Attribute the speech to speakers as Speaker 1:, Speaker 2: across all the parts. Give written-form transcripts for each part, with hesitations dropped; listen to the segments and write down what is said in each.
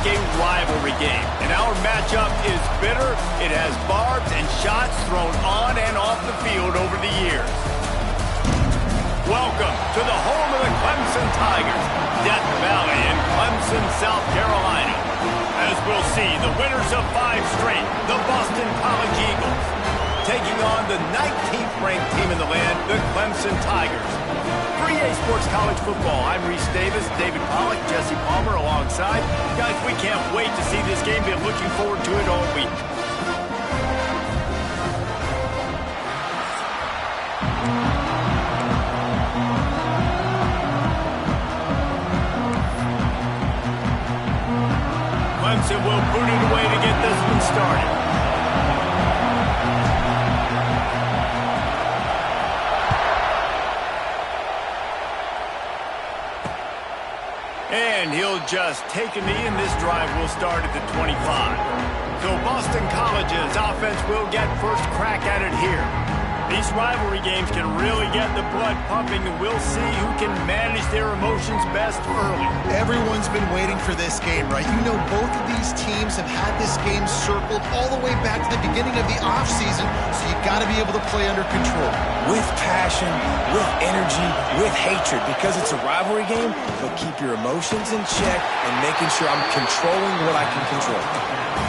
Speaker 1: a rivalry game, and our matchup is bitter. It has barbs and shots thrown on and off the field over the years. Welcome to the home of the Clemson Tigers, Death Valley in Clemson, South Carolina. As we'll see, the winners of 5 straight, the Boston College Eagles, taking on the 19th ranked team in the land, the Clemson Tigers. For EA Sports College Football, I'm Reese Davis, David Pollack, Jesse Palmer alongside. Guys, we can't wait to see this game. Been looking forward to it all week. Clemson will boot it away to get this one started. And he'll just take a knee, and this drive will start at the 25. So Boston College's offense will get first crack at it here. These rivalry games can really get the blood pumping, and we'll see who can manage their emotions best early.
Speaker 2: Everyone's been waiting for this game, right? You know, both of these teams have had this game circled all the way back to the beginning of the offseason, so you got to be able to play under control.
Speaker 3: With passion, with energy, with hatred, because it's a rivalry game, but keep your emotions in check and making sure I'm controlling what I can control.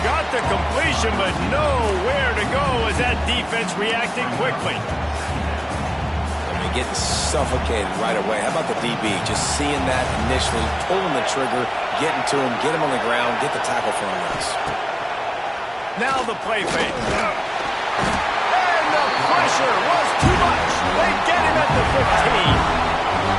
Speaker 1: Got the completion, but nowhere to go as that defense reacted quickly.
Speaker 3: I mean, getting suffocated right away. How about the DB? Just seeing that initially, pulling the trigger, getting to him, get him on the ground, get the tackle for a loss.
Speaker 1: Now the play fake. And the pressure was too much. They get him at the 15.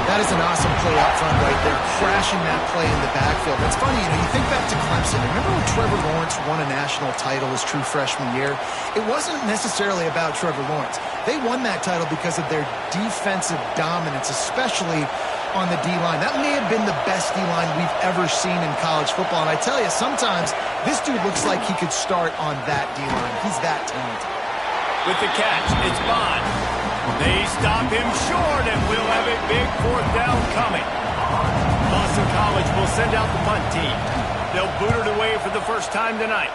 Speaker 2: That is an awesome play up front right there, crashing that play in the backfield. It's funny, you know, you think back to Clemson. Remember when Trevor Lawrence won a national title his true freshman year? It wasn't necessarily about Trevor Lawrence. They won that title because of their defensive dominance, especially on the D-line. That may have been the best D-line we've ever seen in college football. And I tell you, sometimes this dude looks like he could start on that D-line. He's that talented.
Speaker 1: With the catch, it's Bond. They stop him short, and we'll have a big 4th down coming. Boston College will send out the punt team. They'll boot it away for the first time tonight.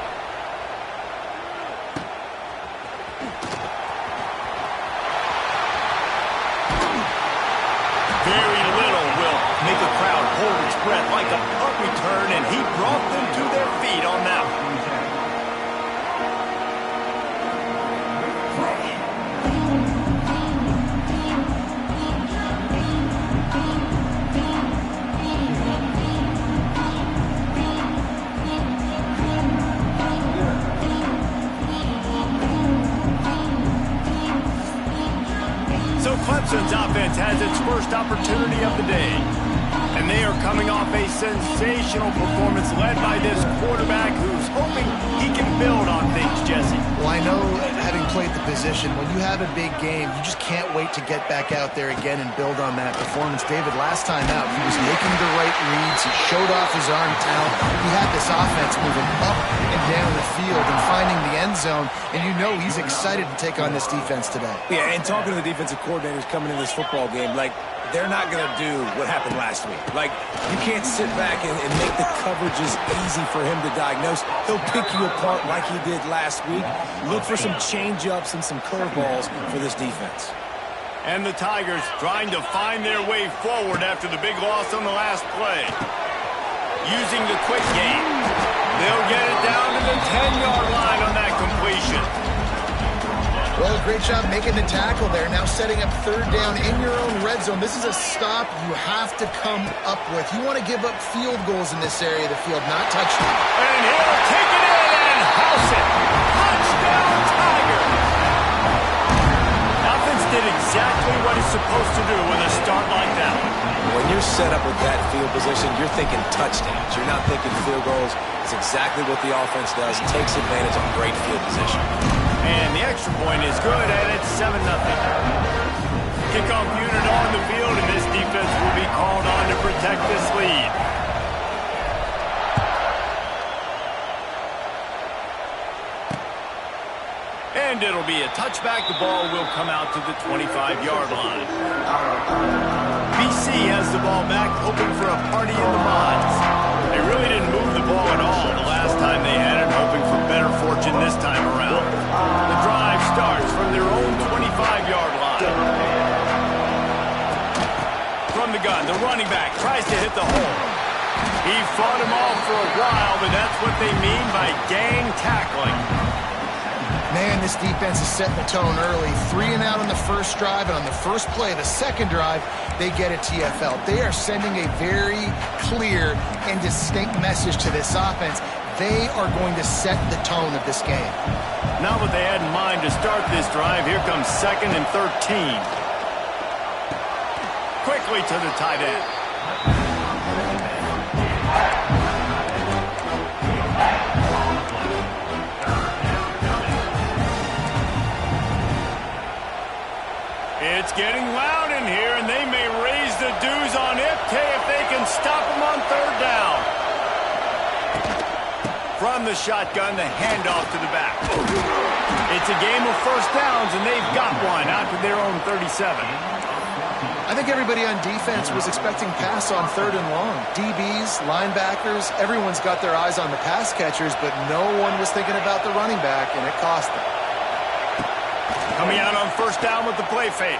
Speaker 1: Very little will make a crowd hold its breath like a punt return, and he brought them to their feet on that one. So Clemson's offense has its first opportunity of the day. And they are coming off a sensational performance led by this quarterback who's hoping he can build on things, Jesse.
Speaker 2: Well, I know, having played the position, when you have a big game, you just can't wait to get back out there again and build on that performance. David, last time out, he was making the right reads. He showed off his arm talent. He had this offense moving up and down the field and finding the end zone. And you know he's excited to take on this defense today.
Speaker 3: Yeah, and talking to the defensive coordinators coming in this football game, like, they're not going to do what happened last week. Like, you can't sit back and make the coverages easy for him to diagnose. He'll pick you apart like he did last week. Look for some change-ups and some curveballs for this defense.
Speaker 1: And the Tigers trying to find their way forward after the big loss on the last play. Using the quick game, they'll get it down to the 10-yard line on that completion.
Speaker 2: Well, great job making the tackle there. Now setting up 3rd down in your own red zone. This is a stop you have to come up with. You want to give up field goals in this area of the field, not touchdowns.
Speaker 1: And he'll take it in and house it. Touchdown, Tiger. Offense did exactly what it's supposed to do with a start like that one.
Speaker 3: When you're set up with that field position, you're thinking touchdowns. You're not thinking field goals. It's exactly what the offense does. Takes advantage of great field position.
Speaker 1: And the extra point is good, and it's 7-0. Kickoff unit on the field, and this defense will be called on to protect this lead. And it'll be a touchback. The ball will come out to the 25-yard line. BC has the ball back, hoping for a party in the mods. They really didn't move the ball at all for a while, but that's what they mean by gang tackling.
Speaker 2: Man, this defense is setting the tone early. 3 and out on the first drive, and on the first play, the second drive, they get a TFL. They are sending a very clear and distinct message to this offense. They are going to set the tone of this game.
Speaker 1: Not what they had in mind to start this drive. Here comes 2nd and 13. Quickly to the tight end. It's getting loud in here, and they may raise the dues on IFK if they can stop them on 3rd down. From the shotgun, the handoff to the back. It's a game of first downs, and they've got one out to their own 37.
Speaker 2: I think everybody on defense was expecting pass on 3rd and long. DBs, linebackers, everyone's got their eyes on the pass catchers, but no one was thinking about the running back, and it cost them.
Speaker 1: Coming out on 1st down with the play fake.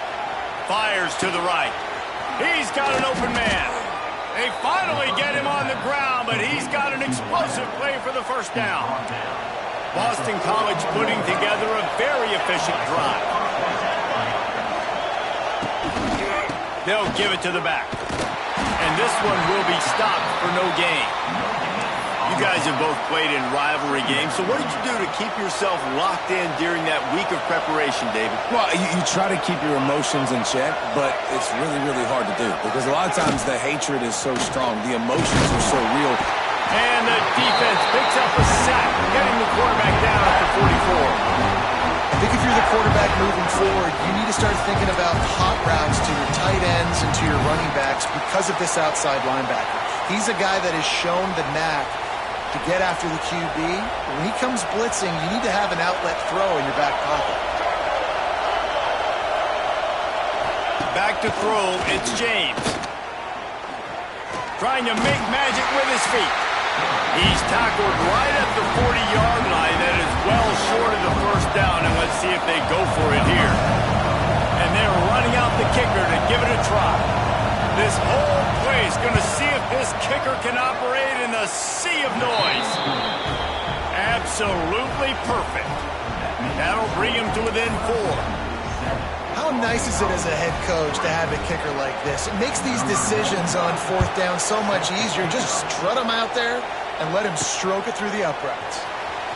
Speaker 1: Fires to the right. He's got an open man. They finally get him on the ground, but he's got an explosive play for the 1st down. Boston College putting together a very efficient drive. They'll give it to the back. And this one will be stopped for no gain. You guys have both played in rivalry games, so what did you do to keep yourself locked in during that week of preparation, David?
Speaker 3: Well, you try to keep your emotions in check, but it's really, really hard to do because a lot of times the hatred is so strong. The emotions are so real.
Speaker 1: And the defense picks up a sack, getting the quarterback down at the 44.
Speaker 2: I think if you're the quarterback moving forward, you need to start thinking about hot routes to your tight ends and to your running backs because of this outside linebacker. He's a guy that has shown the knack to get after the QB. When he comes blitzing, you need to have an outlet throw in your back pocket.
Speaker 1: Back to throw, it's James. Trying to make magic with his feet. He's tackled right at the 40-yard line. That is well short of the 1st down, and let's see if they go for it here. And they're running out the kicker to give it a try. This whole play is going to see if this kicker can operate in the sea of noise. Absolutely perfect. That'll bring him to within 4.
Speaker 2: How nice is it as a head coach to have a kicker like this? It makes these decisions on 4th down so much easier. Just strut him out there and let him stroke it through the uprights.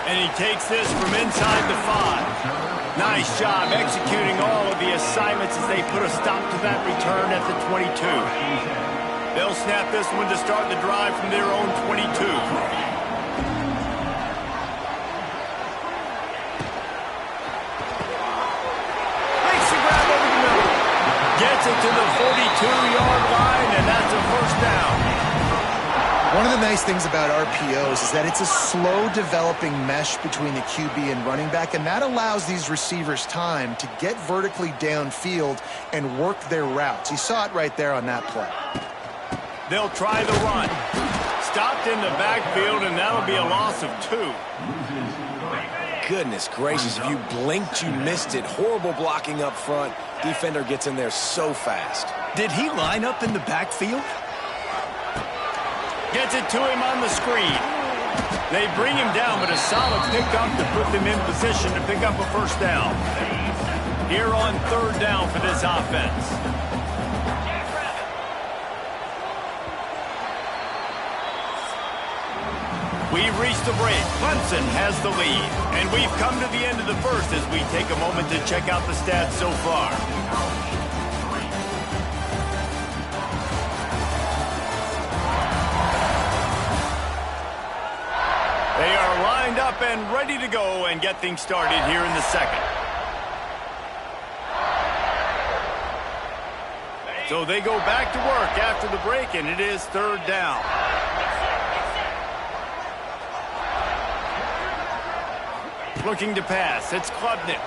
Speaker 1: And he takes this from inside the 5. Nice job executing all of the assignments as they put a stop to that return at the 22. They'll snap this one to start the drive from their own 22. Makes the grab over the middle. Gets it to the 42-yard line, and that's a 1st down.
Speaker 2: One of the nice things about RPOs is that it's a slow-developing mesh between the QB and running back, and that allows these receivers time to get vertically downfield and work their routes. You saw it right there on that play.
Speaker 1: They'll try the run. Stopped in the backfield, and that'll be a loss of 2.
Speaker 3: Goodness gracious, if you blinked, you missed it. Horrible blocking up front. Defender gets in there so fast.
Speaker 1: Did he line up in the backfield? Gets it to him on the screen. They bring him down, but a solid pickup to put them in position to pick up a 1st down. Here on 3rd down for this offense. We've reached the break. Clemson has the lead. And we've come to the end of the 1st as we take a moment to check out the stats so far. They are lined up and ready to go and get things started here in the 2nd. So they go back to work after the break, and it is 3rd down. Looking to pass. It's Klubnik.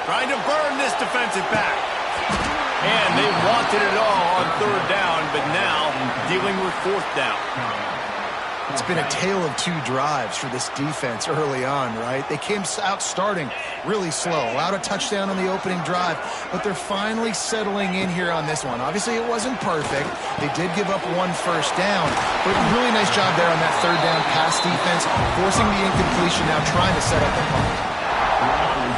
Speaker 1: Trying to burn this defensive back. And they wanted it all on 3rd down, but now dealing with 4th down.
Speaker 2: It's been a tale of two drives for this defense early on, right? They came out starting really slow, allowed a touchdown on the opening drive, but they're finally settling in here on this one. Obviously, it wasn't perfect. They did give up one first down, but really nice job there on that third down pass defense, forcing the incompletion, now trying to set up a punt.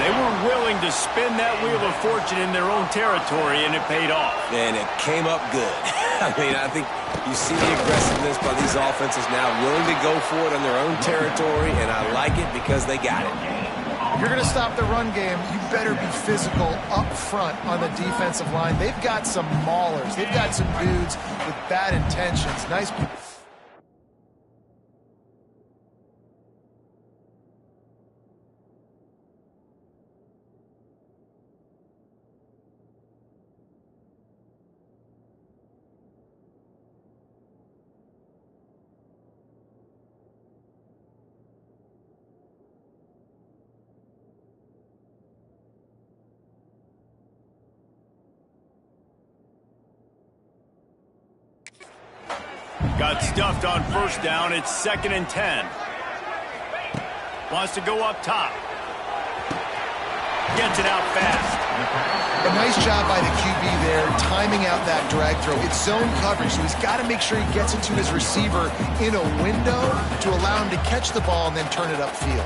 Speaker 1: They were willing to spin that wheel of fortune in their own territory, and it paid off.
Speaker 3: And it came up good. I mean, I think you see the aggressiveness by these offenses now, willing to go for it on their own territory, and I like it because they got it.
Speaker 2: If you're going to stop the run game, you better be physical up front on the defensive line. They've got some maulers. They've got some dudes with bad intentions. Nice.
Speaker 1: Got stuffed on first down. It's 2nd and 10. Wants to go up top. Gets it out fast.
Speaker 2: A nice job by the QB there, timing out that drag throw. It's zone coverage, so he's got to make sure he gets it to his receiver in a window to allow him to catch the ball and then turn it upfield.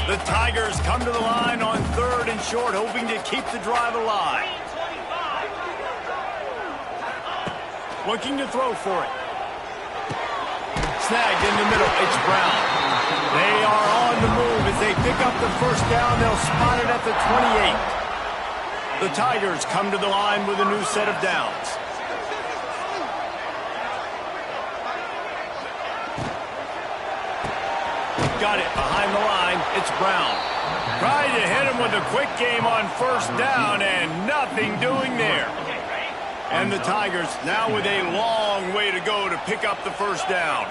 Speaker 1: The Tigers come to the line on 3rd and short, hoping to keep the drive alive. Looking to throw for it. Snagged in the middle. It's Brown. They are on the move as they pick up the first down. They'll spot it at the 28. The Tigers come to the line with a new set of downs. Got it behind the line. It's Brown. Tried to hit him with a quick game on first down and nothing doing there. And the Tigers now with a long way to go to pick up the first down.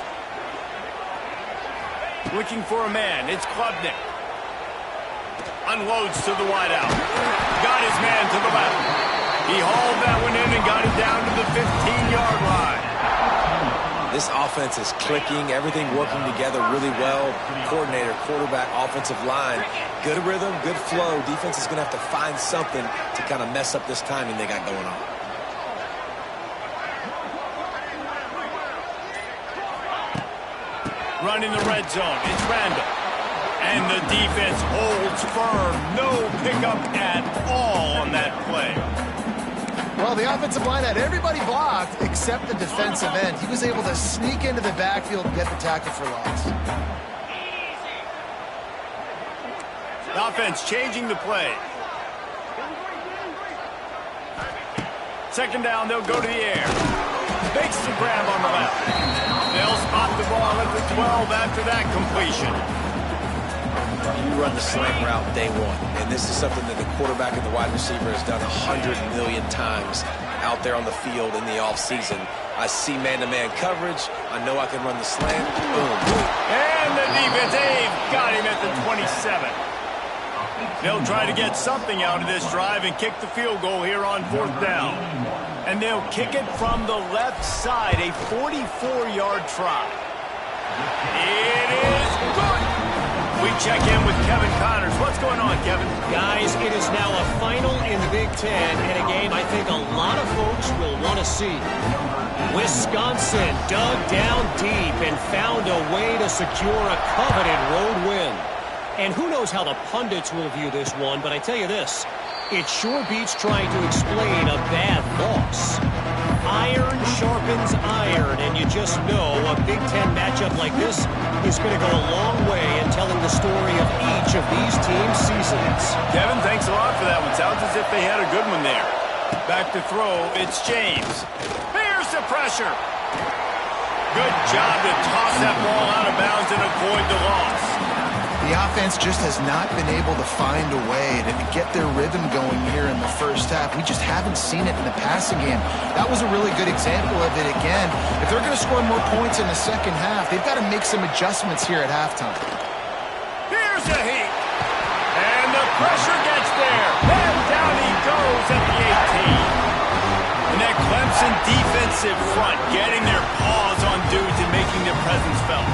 Speaker 1: Looking for a man. It's Klubnik. Unloads to the wideout. Got his man to the left. He hauled that one in and got it down to the 15-yard line.
Speaker 3: This offense is clicking. Everything working together really well. Coordinator, quarterback, offensive line. Good rhythm, good flow. Defense is going to have to find something to kind of mess up this timing they got going on.
Speaker 1: Running the red zone. It's Randall. And the defense holds firm. No pickup at all on that play.
Speaker 2: Well, the offensive line had everybody blocked except the defensive end. He was able to sneak into the backfield and get the tackle for loss.
Speaker 1: The offense changing the play. 2nd down, they'll go to the air. Makes the grab on the left. They'll spot the ball at the 12 after that completion.
Speaker 3: You run the slant route day one, and this is something that the quarterback and the wide receiver has done 100 million times out there on the field in the offseason. I see man-to-man coverage. I know I can run the slant. Boom.
Speaker 1: And the defense, they've got him at the 27. They'll try to get something out of this drive and kick the field goal here on 4th down. And they'll kick it from the left side, a 44-yard try. It is good. We check in with Kevin Connors. What's going on, Kevin?
Speaker 4: Guys, it is now a final in the Big Ten, and a game I think a lot of folks will want to see. Wisconsin dug down deep and found a way to secure a coveted road win. And who knows how the pundits will view this one, but I tell you this, it sure beats trying to explain a bad loss. Iron sharpens iron, and you just know a Big Ten matchup like this is going to go a long way in telling the story of each of these teams' seasons.
Speaker 1: Kevin, thanks a lot for that one. Sounds as if they had a good one there. Back to throw, it's James. Here's the pressure. Good job to toss that ball out of bounds and avoid the loss.
Speaker 2: The offense just has not been able to find a way to get their rhythm going here in the first half. We just haven't seen it in the passing game. That was a really good example of it again. If they're going to score more points in the second half, they've got to make some adjustments here at halftime.
Speaker 1: Here's a heat. And the pressure gets there. And down he goes at the 18. And that Clemson defensive front getting their paws on dudes and making their presence felt.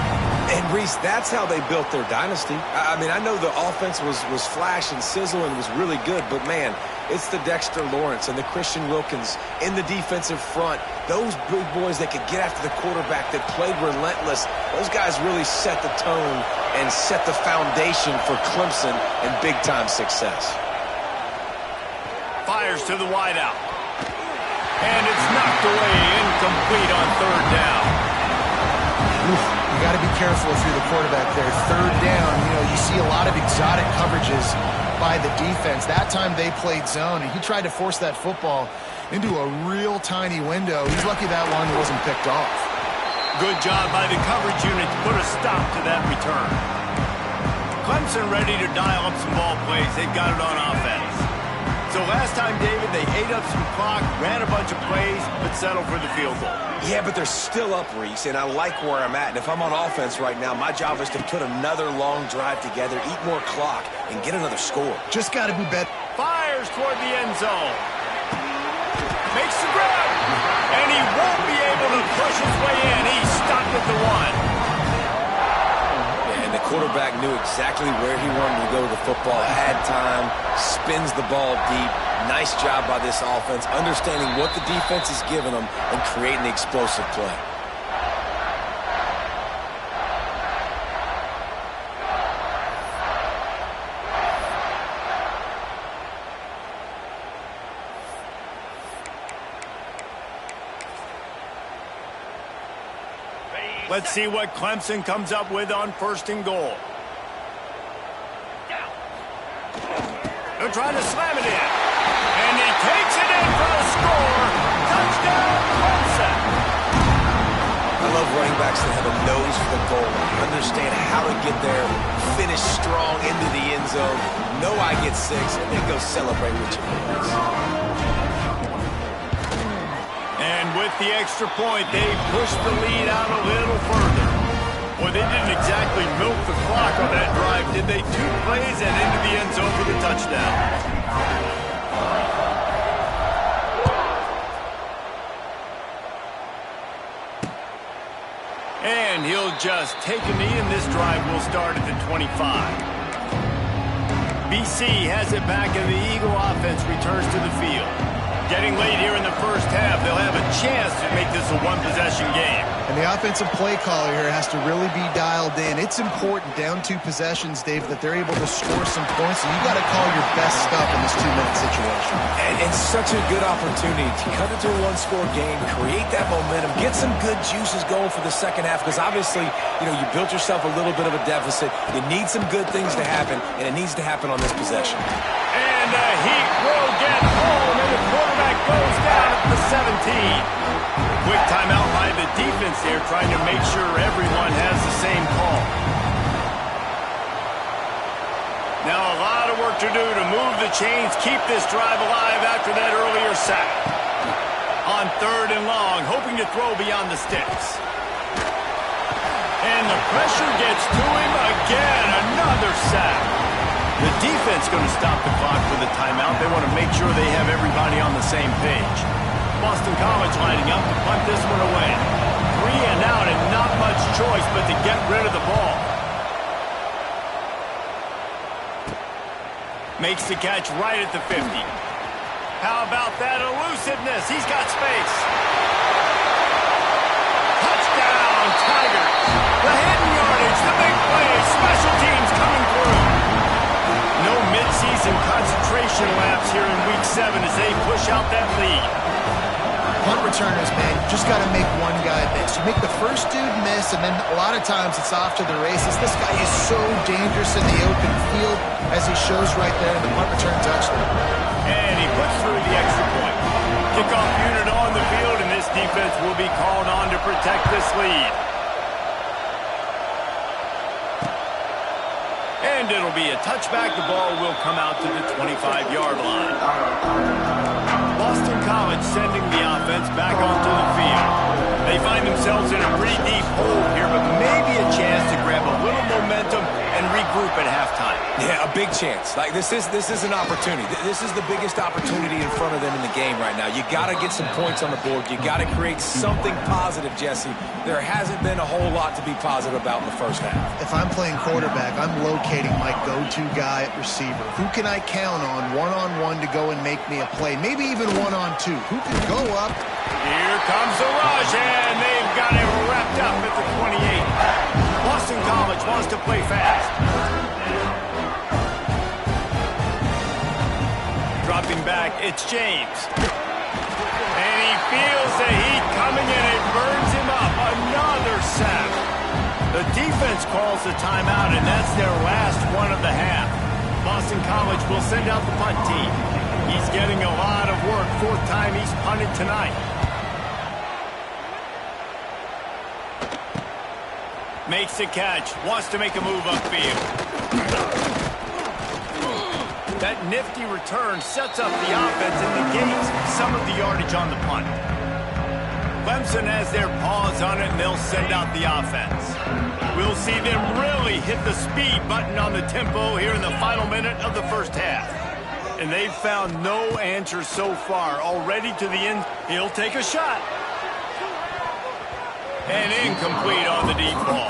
Speaker 3: And, Reese, that's how they built their dynasty. I mean, I know the offense was flash and sizzle and was really good, but, man, it's the Dexter Lawrence and the Christian Wilkins in the defensive front. Those big boys that could get after the quarterback, that played relentless, those guys really set the tone and set the foundation for Clemson and big-time success.
Speaker 1: Fires to the wideout. And it's knocked away, incomplete on third down.
Speaker 2: You got to be careful if you're the quarterback there. Third down, you see a lot of exotic coverages by the defense. That time they played zone, and he tried to force that football into a real tiny window. He's lucky that one wasn't picked off.
Speaker 1: Good job by the coverage unit to put a stop to that return. Clemson ready to dial up some ball plays. They've got it on offense. So last time, David, they ate up some clock, ran a bunch of plays, but settled for the field goal.
Speaker 3: Yeah, but they're still up, Reese, and I like where I'm at. And if I'm on offense right now, my job is to put another long drive together, eat more clock, and get another score.
Speaker 2: Just got to be better.
Speaker 1: Fires toward the end zone. Makes the grab. And he won't be able to push his way in. He's stopped at the one.
Speaker 3: And the quarterback knew exactly where he wanted to go with the football, had time, spins the ball deep. Nice job by this offense, understanding what the defense is giving them and creating the explosive play.
Speaker 1: Let's see what Clemson comes up with on first and goal. They'll try to slam it in. And he takes it in for a score. Touchdown, Clemson.
Speaker 3: I love running backs that have a nose for the goal, understand how to get there, finish strong into the end zone, know I get 6, and then go celebrate with your boys.
Speaker 1: And with the extra point, they pushed the lead out a little further. Well, they didn't exactly milk the clock on that drive, did they? 2 plays and into the end zone for the touchdown. And he'll just take a knee, and this drive will start at the 25. BC has it back, and the Eagle offense returns to the field. Getting late here in the first half, they'll have a chance to make this a one-possession game.
Speaker 2: And the offensive play caller here has to really be dialed in. It's important, down 2 possessions, Dave, that they're able to score some points. And you got to call your best stuff in this 2-minute situation.
Speaker 3: And it's such a good opportunity to cut it to a 1-score game, create that momentum, get some good juices going for the second half. Because obviously, you built yourself a little bit of a deficit. You need some good things to happen, and it needs to happen on this possession.
Speaker 1: And the Heat will get home, and the quarterback goes down at the 17. Quick timeout by the defense there, trying to make sure everyone has the same call. Now a lot of work to do to move the chains, keep this drive alive after that earlier sack. On 3rd and long, hoping to throw beyond the sticks. And the pressure gets to him again, another sack. The defense going to stop the clock with a timeout. They want to make sure they have everybody on the same page. Boston College lining up to punt this one away. 3 and out, and not much choice but to get rid of the ball. Makes the catch right at the 50. How about that elusiveness? He's got space. Touchdown, Tigers. The hidden yardage, the big play, special teams coming through. No midseason concentration laps here in Week 7 as they push out that lead.
Speaker 2: Punt returners, man, you just got to make one guy miss. You make the first dude miss, and then a lot of times it's off to the races. This guy is so dangerous in the open field, as he shows right there in the punt return touchdown.
Speaker 1: And he puts through the extra point. Kickoff unit on the field, and this defense will be called on to protect this lead. And it'll be a touchback. The ball will come out to the 25-yard line. Boston College sending the offense back onto the field. They find themselves in a pretty deep hole here, but maybe a chance to grab a little momentum and regroup at halftime.
Speaker 3: Yeah, a big chance. Like, this is an opportunity. This is the biggest opportunity in front of them in the game right now. You got to get some points on the board. You got to create something positive, Jesse. There hasn't been a whole lot to be positive about in the first half.
Speaker 2: If I'm playing quarterback, I'm locating my go-to guy at receiver. Who can I count on one-on-one to go and make me a play? Maybe even one-on-two. Who can go up?
Speaker 1: Here comes the rush, and they've got it wrapped up at the 28. Boston College wants to play fast. Dropping back, it's James. And he feels the heat coming in. It burns him up. Another sack. The defense calls the timeout, and that's their last one of the half. Boston College will send out the punt team. He's getting a lot of work. Fourth time he's punted tonight. Makes the catch. Wants to make a move upfield. That nifty return sets up the offense and negates some of the yardage on the punt. Clemson has their paws on it, and they'll send out the offense. We'll see them really hit the speed button on the tempo here in the final minute of the first half. And they've found no answer so far. Already to the end, he'll take a shot. And incomplete on the deep ball.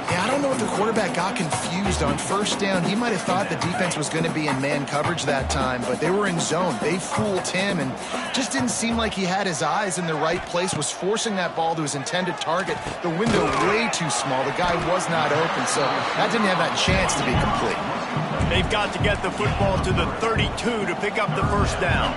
Speaker 2: Yeah, I don't know if the quarterback got confused on first down. He might have thought the defense was going to be in man coverage that time, but they were in zone. They fooled him and just didn't seem like he had his eyes in the right place, was forcing that ball to his intended target. The window way too small. The guy was not open, so that didn't have that chance to be complete.
Speaker 1: They've got to get the football to the 32 to pick up the first down.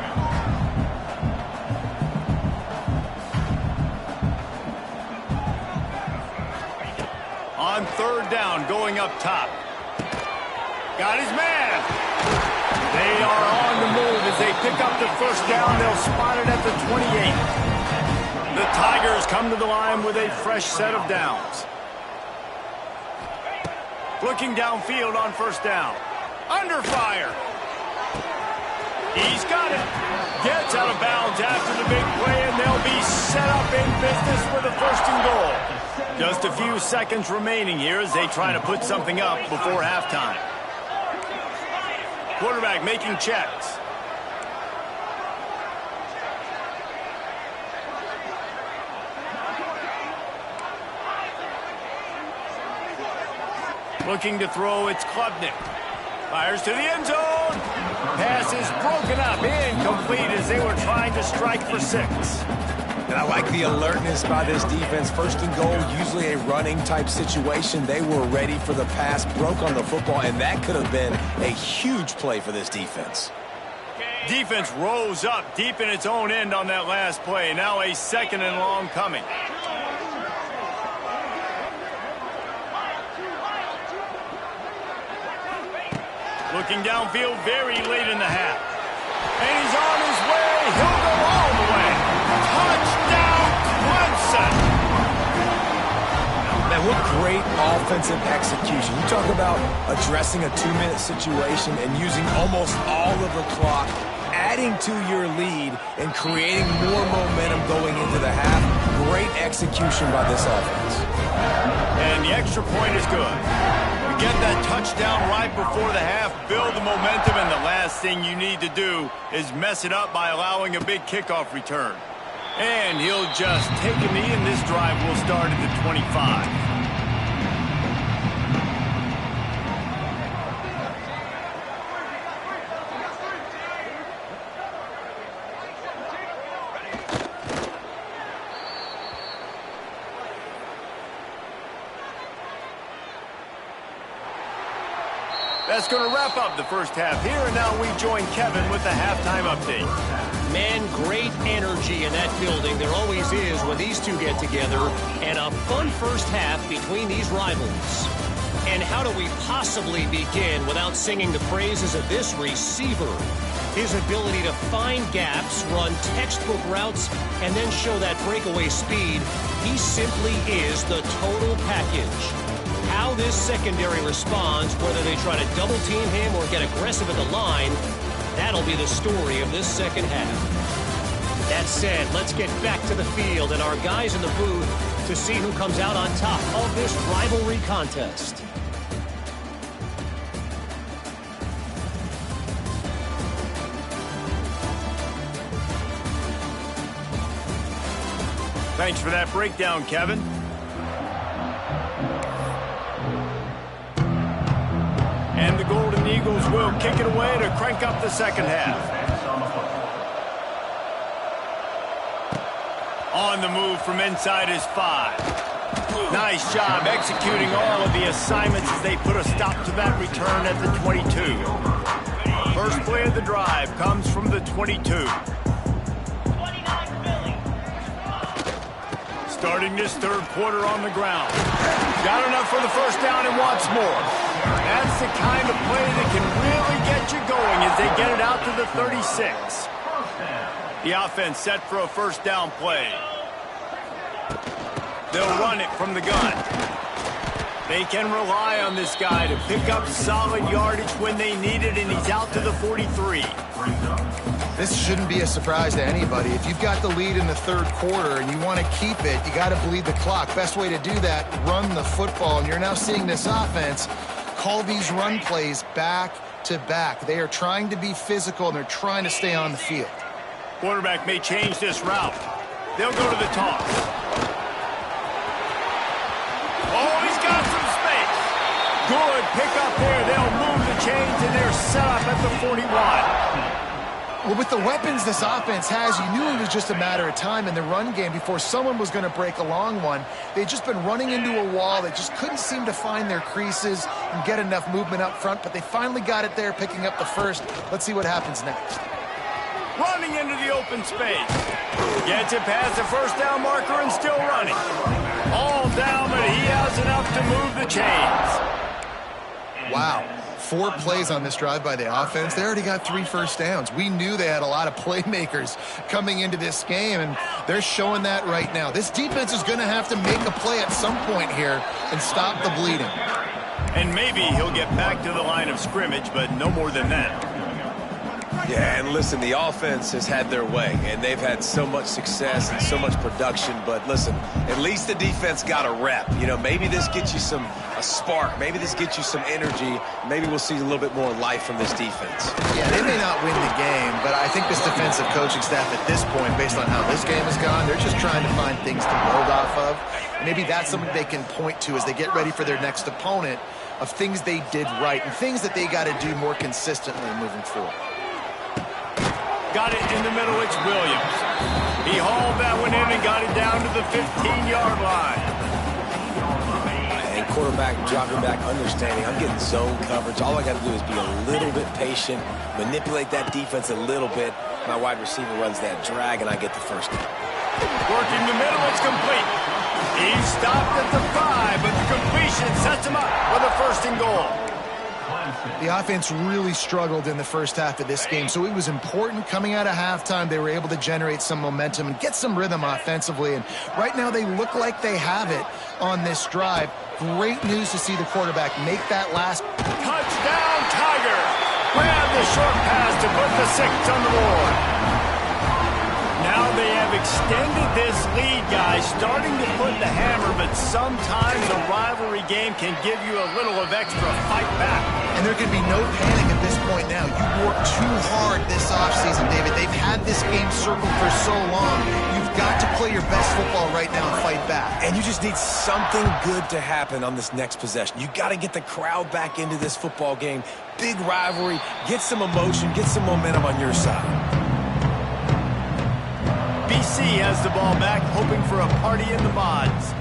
Speaker 1: On third down, going up top. Got his man. They are on the move as they pick up the first down. They'll spot it at the 28. The Tigers come to the line with a fresh set of downs. Looking downfield on first down. Under fire. He's got it. Gets out of bounds after the big play, and they'll be set up in business with a first and goal. Just a few seconds remaining here as they try to put something up before halftime. Quarterback making checks. Looking to throw, it's Klubnik. Fires to the end zone. Pass is broken up, incomplete as they were trying to strike for 6.
Speaker 3: And I like the alertness by this defense. First and goal, usually a running type situation. They were ready for the pass, broke on the football, and that could have been a huge play for this defense.
Speaker 1: Defense rose up deep in its own end on that last play. Now a second and long coming. Looking downfield very late in the half. And he's on his way. He'll go all the way. Touchdown, Clemson.
Speaker 3: Man, what great offensive execution. You talk about addressing a 2-minute situation and using almost all of the clock, adding to your lead and creating more momentum going into the half. Great execution by this offense.
Speaker 1: And the extra point is good. Get that touchdown right before the half, build the momentum, and the last thing you need to do is mess it up by allowing a big kickoff return. And he'll just take a knee, and this drive will start at the 25. That's going to wrap up the first half here, and now we join Kevin with the halftime update.
Speaker 4: Man, great energy in that building. There always is when these two get together, and a fun first half between these rivals. And how do we possibly begin without singing the praises of this receiver? His ability to find gaps, run textbook routes, and then show that breakaway speed. He simply is the total package. How this secondary responds, whether they try to double-team him or get aggressive at the line, that'll be the story of this second half. That said, let's get back to the field and our guys in the booth to see who comes out on top of this rivalry contest.
Speaker 1: Thanks for that breakdown, Kevin. And the Golden Eagles will kick it away to crank up the second half. On the move from inside his 5. Nice job executing all of the assignments as they put a stop to that return at the 22. First play of the drive comes from the 22. Starting this third quarter on the ground. Got enough for the first down and wants more. That's the kind of play that can really get you going as they get it out to the 36. The offense set for a first down play. They'll run it from the gun. They can rely on this guy to pick up solid yardage when they need it, and he's out to the 43.
Speaker 2: This shouldn't be a surprise to anybody. If you've got the lead in the third quarter and you want to keep it, you got to bleed the clock. Best way to do that, run the football. And you're now seeing this offense call these run plays back to back. They are trying to be physical, and they're trying to stay on the field.
Speaker 1: Quarterback may change this route. They'll go to the toss. Oh, he's got some space. Good pickup there. They'll move the chains, and they're set up at the 41.
Speaker 2: Well, with the weapons this offense has, you knew it was just a matter of time in the run game before someone was going to break a long one. They'd just been running into a wall. They just couldn't seem to find their creases and get enough movement up front, but they finally got it there, picking up the first. Let's see what happens next.
Speaker 1: Running into the open space. Gets it past the first down marker and still running. All down, but he has enough to move the chains.
Speaker 2: Wow. 4 plays on this drive by the offense. They already got 3 first downs. We knew they had a lot of playmakers coming into this game, and they're showing that right now. This defense is going to have to make a play at some point here and stop the bleeding.
Speaker 1: And maybe he'll get back to the line of scrimmage, but no more than that.
Speaker 3: Yeah, and listen, the offense has had their way, and they've had so much success and so much production. But listen, at least the defense got a rep. You know, maybe this gets you a spark. Maybe this gets you some energy. Maybe we'll see a little bit more life from this defense.
Speaker 2: Yeah, they may not win the game, but I think this defensive coaching staff at this point, based on how this game has gone, they're just trying to find things to build off of. Maybe that's something they can point to as they get ready for their next opponent, of things they did right and things that they got to do more consistently moving forward.
Speaker 1: Got it in the middle, it's Williams. He hauled that one in and got it down to the 15-yard line.
Speaker 3: And quarterback dropping back, understanding I'm getting zone coverage. All I got to do is be a little bit patient, manipulate that defense a little bit. My wide receiver runs that drag, and I get the first down.
Speaker 1: Working the middle, it's complete. He stopped at the 5, but the completion sets him up for the first and goal.
Speaker 2: The offense really struggled in the first half of this game, so it was important coming out of halftime. They were able to generate some momentum and get some rhythm offensively, and right now they look like they have it on this drive. Great news to see the quarterback make that last.
Speaker 1: Touchdown, Tiger! Grab the short pass to put the 6 on the board. Now they have extended this lead, guys, starting to put the hammer, but sometimes a rivalry game can give you a little of extra fight back.
Speaker 2: And there can be no panic at this point now. You worked too hard this offseason, David. They've had this game circled for so long. You've got to play your best football right now and fight back.
Speaker 3: And you just need something good to happen on this next possession. You got to get the crowd back into this football game. Big rivalry. Get some emotion. Get some momentum on your side.
Speaker 1: BC has the ball back, hoping for a party in the mods.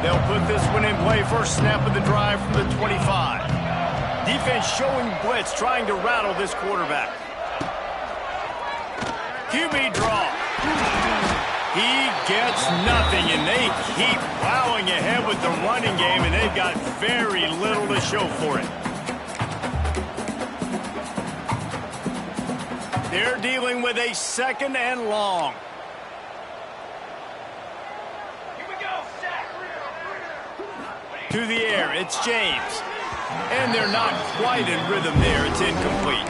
Speaker 1: They'll put this one in play, first snap of the drive from the 25. Defense showing blitz, trying to rattle this quarterback. QB draw. He gets nothing, and they keep plowing ahead with the running game, and they've got very little to show for it. They're dealing with a second and long. To the air, it's James. And they're not quite in rhythm there. It's incomplete.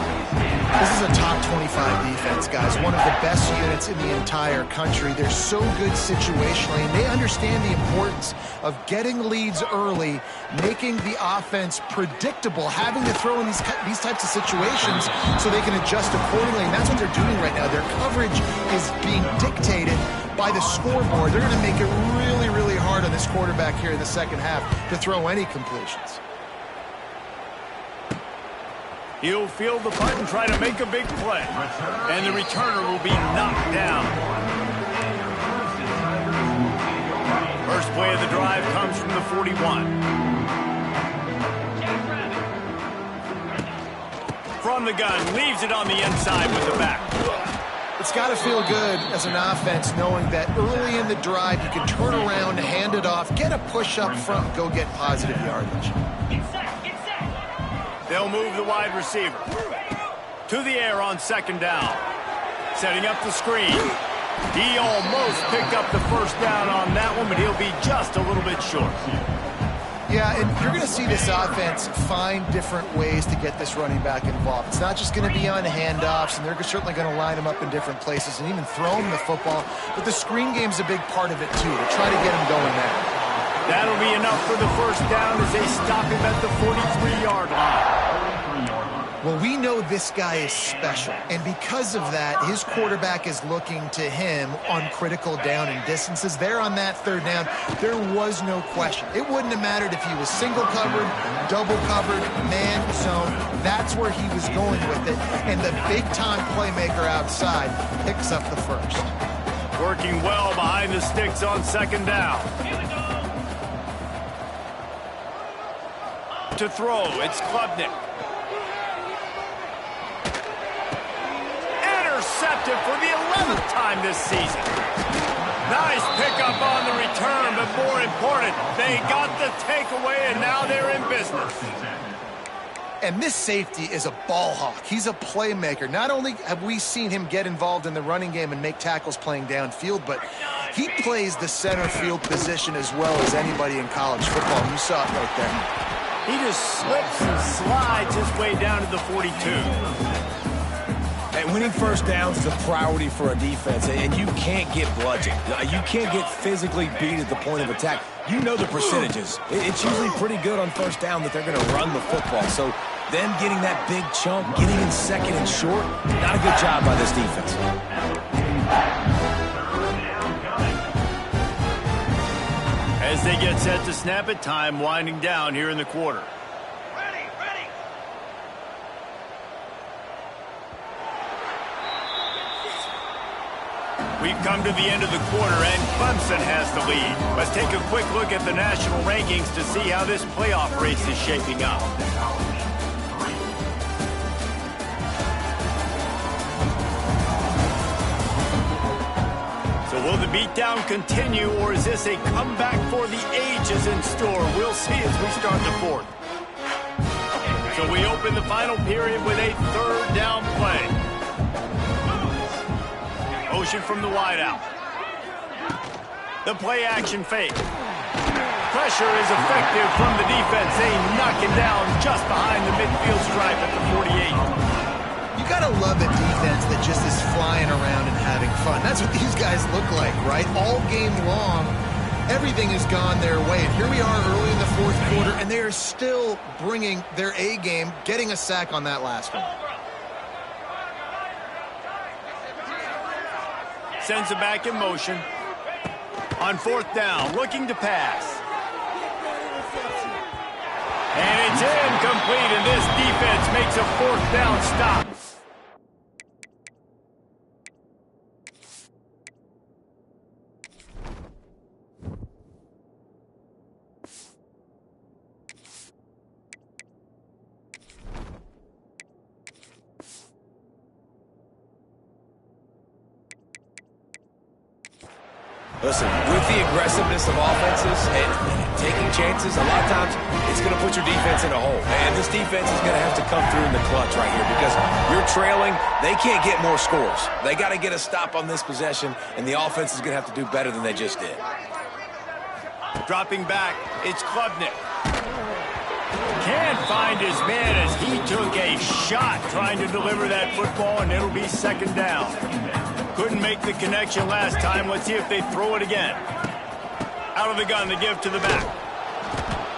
Speaker 2: This is a top 25 defense, guys. One of the best units in the entire country. They're so good situationally, and they understand the importance of getting leads early, making the offense predictable, having to throw in these types of situations so they can adjust accordingly. And that's what they're doing right now. Their coverage is being dictated by the scoreboard, they're going to make it really, really hard on this quarterback here in the second half to throw any completions.
Speaker 1: He'll field the punt and try to make a big play. And the returner will be knocked down. First play of the drive comes from the 41. From the gun, leaves it on the inside with the back.
Speaker 2: It's got to feel good as an offense knowing that early in the drive you can turn around, hand it off, get a push up front, and go get positive yardage.
Speaker 1: They'll move the wide receiver to the air on second down. Setting up the screen. He almost picked up the first down on that one, but he'll be just a little bit short.
Speaker 2: Yeah, and you're going to see this offense find different ways to get this running back involved. It's not just going to be on handoffs, and they're certainly going to line him up in different places and even throw him the football. But the screen game's a big part of it, too, to try to get him going there.
Speaker 1: That'll be enough for the first down as they stop him at the 43-yard line.
Speaker 2: Well, we know this guy is special, and because of that, his quarterback is looking to him on critical down and distances. There on that third down, there was no question. It wouldn't have mattered if he was single covered, double covered, man zone. That's where he was going with it, and the big-time playmaker outside picks up the first.
Speaker 1: Working well behind the sticks on second down. To throw, it's Klubnik. Intercepted for the 11th time this season. Nice pickup on the return, but more important, they got the takeaway, and now they're in business.
Speaker 2: And this safety is a ball hawk. He's a playmaker. Not only have we seen him get involved in the running game and make tackles playing downfield, but he plays the center field position as well as anybody in college football. You saw it right there.
Speaker 1: He just slips and slides his way down to the 42.
Speaker 3: And winning first downs is a priority for a defense, and you can't get bludgeoned. You can't get physically beat at the point of attack. You know the percentages. It's usually pretty good on first down that they're going to run the football. So them getting that big chunk, getting in second and short, not a good job by this defense.
Speaker 1: As they get set to snap it, time winding down here in the quarter. We've come to the end of the quarter, and Clemson has the lead. Let's take a quick look at the national rankings to see how this playoff race is shaping up. So will the beatdown continue, or is this a comeback for the ages in store? We'll see as we start the fourth. So we open the final period with a third down play. Motion from the wideout. The play action fake. Pressure is effective from the defense. They knock him down just behind the midfield stripe at the 48.
Speaker 2: You got to love a defense that just is flying around and having fun. That's what these guys look like, right? All game long, everything has gone their way. And here we are early in the fourth quarter, and they are still bringing their A game, getting a sack on that last one.
Speaker 1: Sends it back in motion. On fourth down, looking to pass. And it's incomplete, and this defense makes a fourth down stop.
Speaker 3: Listen, with the aggressiveness of offenses and taking chances, a lot of times it's going to put your defense in a hole. And this defense is going to have to come through in the clutch right here because you're trailing. They can't get more scores. They got to get a stop on this possession, and the offense is going to have to do better than they just did.
Speaker 1: Dropping back, it's Klubnik. Can't find his man as he took a shot trying to deliver that football, and it'll be second down. Couldn't make the connection last time. Let's see if they throw it again. Out of the gun, the give to the back.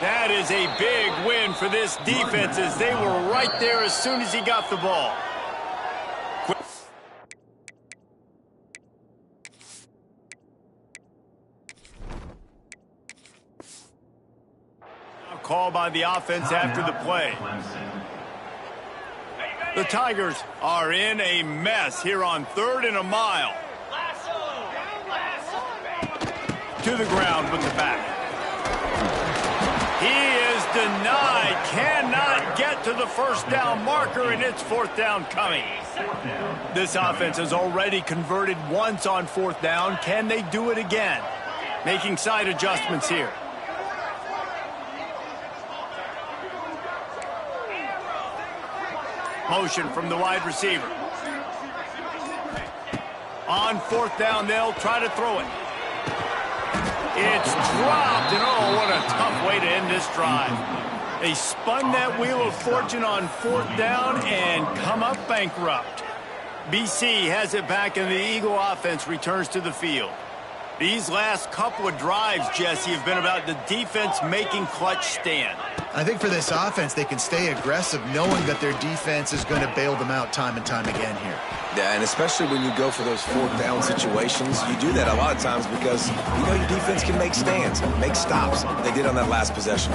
Speaker 1: That is a big win for this defense as they were right there as soon as he got the ball. timeout called by the offense after the play. The Tigers are in a mess here on 3rd and a mile. To the ground with the back. He is denied. Cannot get to the first down marker, and it's 4th down coming. This offense has already converted once on 4th down. Can they do it again? Making side adjustments here. Motion from the wide receiver. On 4th down, they'll try to throw it. It's dropped, and oh, what a tough way to end this drive. They spun that wheel of fortune on 4th down and come up bankrupt. BC has it back, and the Eagle offense returns to the field. These last couple of drives, Jesse, have been about the defense making clutch stand.
Speaker 2: I think for this offense, they can stay aggressive knowing that their defense is going to bail them out time and time again here.
Speaker 3: Yeah, and especially when you go for those 4th down situations, you do that a lot of times because you know your defense can make stands, make stops. They did on that last possession.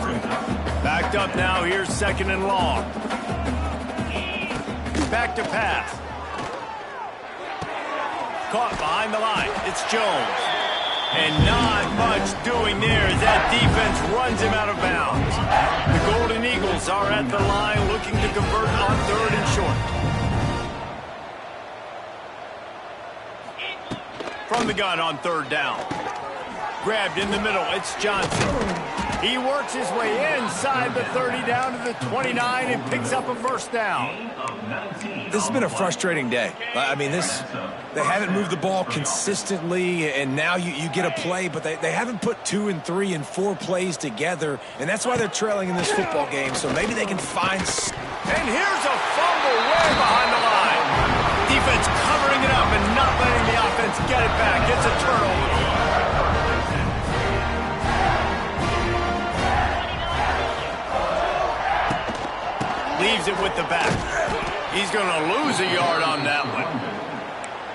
Speaker 1: Backed up now, here's 2nd and long. Back to pass. Caught behind the line. It's Jones. And not much doing there as that defense runs him out of bounds. The Golden Eagles are at the line looking to convert on 3rd and short. From the gun on 3rd down. Grabbed in the middle. It's Johnson. He works his way inside the 30 down to the 29 and picks up a 1st down.
Speaker 3: This has been a frustrating day. I mean, they haven't moved the ball consistently, and now you get a play, but they haven't put 2 and 3 and 4 plays together, and that's why they're trailing in this football game, so maybe they can find...
Speaker 1: And here's a fumble way behind the line. Defense covering it up and not letting the offense get it back. It's a turnover. Leaves it with the back. He's going to lose a yard on that one.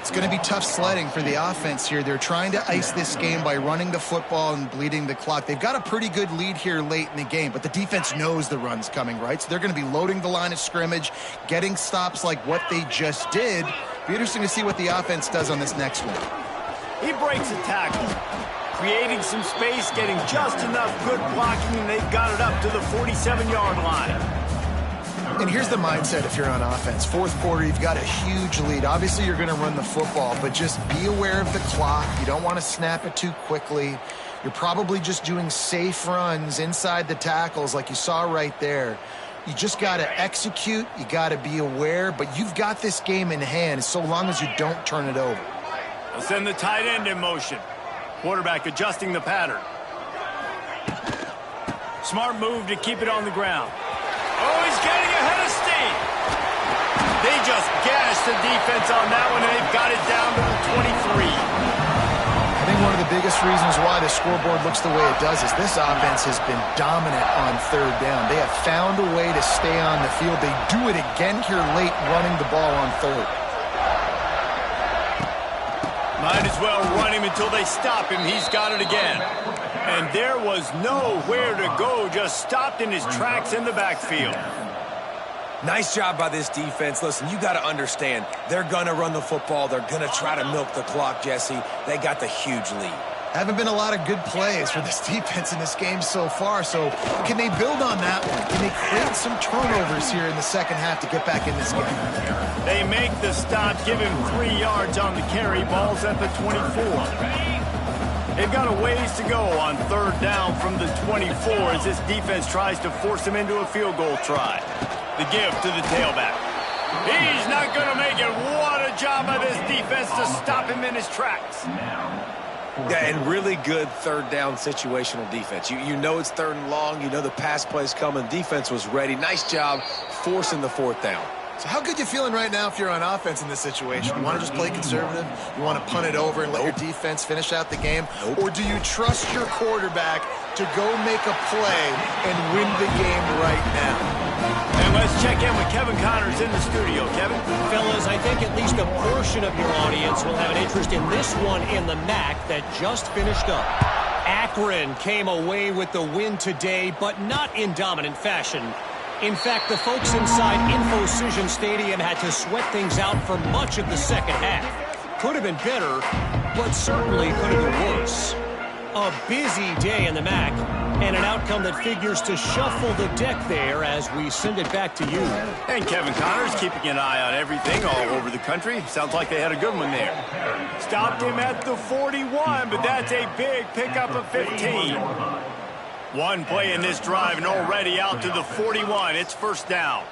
Speaker 2: It's going to be tough sledding for the offense here. They're trying to ice this game by running the football and bleeding the clock. They've got a pretty good lead here late in the game, but the defense knows the run's coming, right? So they're going to be loading the line of scrimmage, getting stops like what they just did. Be interesting to see what the offense does on this next one.
Speaker 1: He breaks a tackle, creating some space, getting just enough good blocking, and they've got it up to the 47-yard line.
Speaker 2: And here's the mindset if you're on offense. 4th quarter, you've got a huge lead. Obviously, you're going to run the football, but just be aware of the clock. You don't want to snap it too quickly. You're probably just doing safe runs inside the tackles like you saw right there. You just got to execute. You got to be aware, but you've got this game in hand so long as you don't turn it over.
Speaker 1: They'll send the tight end in motion. Quarterback adjusting the pattern. Smart move to keep it on the ground. Oh, he's getting ahead of steam. They just gashed the defense on that one, and they've got it down to the 23.
Speaker 2: I think one of the biggest reasons why the scoreboard looks the way it does is this offense has been dominant on 3rd down. They have found a way to stay on the field. They do it again here late, running the ball on 3rd.
Speaker 1: Might as well run him until they stop him. He's got it again. And there was nowhere to go, just stopped in his tracks in the backfield.
Speaker 3: Nice job by this defense. Listen, you got to understand, they're going to run the football. They're going to try to milk the clock, Jesse. They got the huge lead.
Speaker 2: Haven't been a lot of good plays for this defense in this game so far, so can they build on that one? Can they create some turnovers here in the second half to get back in this game?
Speaker 1: They make the stop, give him 3 yards on the carry. Ball's at the 24. They've got a ways to go on 3rd down from the 24 as this defense tries to force him into a field goal try. The give to the tailback. He's not going to make it. What a job by this defense to stop him in his tracks.
Speaker 3: Yeah, and really good 3rd down situational defense. You know it's 3rd and long. You know the pass play's coming. Defense was ready. Nice job forcing the 4th down.
Speaker 2: So how good you feeling right now if you're on offense in this situation? You want to just play conservative? You want to punt it over and let your defense finish out the game? Or do you trust your quarterback to go make a play and win the game right now?
Speaker 1: And let's check in with Kevin Connors in the studio. Kevin?
Speaker 4: Fellas, I think at least a portion of your audience will have an interest in this one in the MAC that just finished up. Akron came away with the win today, but not in dominant fashion. In fact, the folks inside InfoCision Stadium had to sweat things out for much of the second half. Could have been better, but certainly could have been worse. A busy day in the MAC, and an outcome that figures to shuffle the deck there as we send it back to you.
Speaker 1: And Kevin Connors keeping an eye on everything all over the country. Sounds like they had a good one there. Stopped him at the 41, but that's a big pickup of 15. One play in this drive and already out to the 41. It's first down.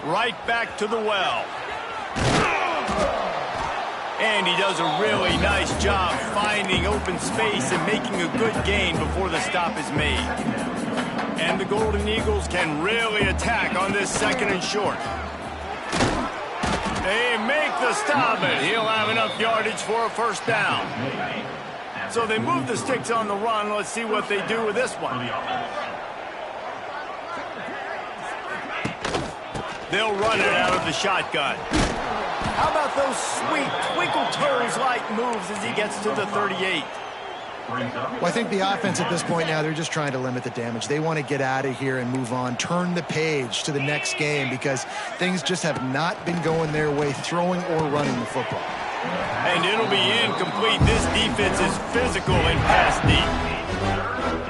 Speaker 1: Right back to the well. And he does a really nice job finding open space and making a good gain before the stop is made. And the Golden Eagles can really attack on this second and short. They make the stop, and he'll have enough yardage for a first down. So they move the sticks on the run. Let's see what they do with this one. They'll run it out of the shotgun. How about those sweet twinkle toes-like moves as he gets to the 38?
Speaker 2: Well, I think the offense at this point now, they're just trying to limit the damage. They want to get out of here and move on, turn the page to the next game because things just have not been going their way, throwing or running the football.
Speaker 1: And it'll be incomplete. This defense is physical and pass deep.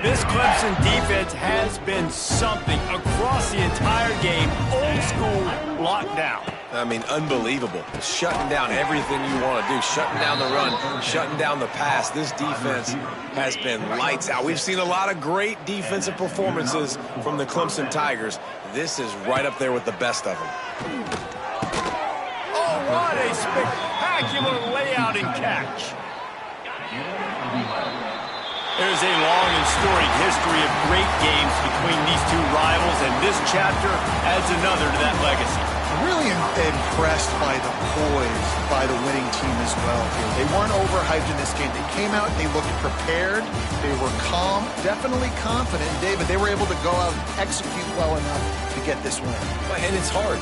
Speaker 1: This Clemson defense has been something across the entire game. Old school lockdown.
Speaker 3: I mean, unbelievable. Shutting down everything you want to do. Shutting down the run, shutting down the pass. This defense has been lights out. We've seen a lot of great defensive performances from the Clemson Tigers. This is right up there with the best of them.
Speaker 1: Oh, what a spectacular layout and catch. There's a long and storied history of great games between these two rivals, and this chapter adds another to that legacy.
Speaker 2: Really impressed by the poise by the winning team as well here. They weren't overhyped in this game. They came out, they looked prepared, they were calm, definitely confident. David, they were able to go out and execute well enough to get this win.
Speaker 3: And it's hard.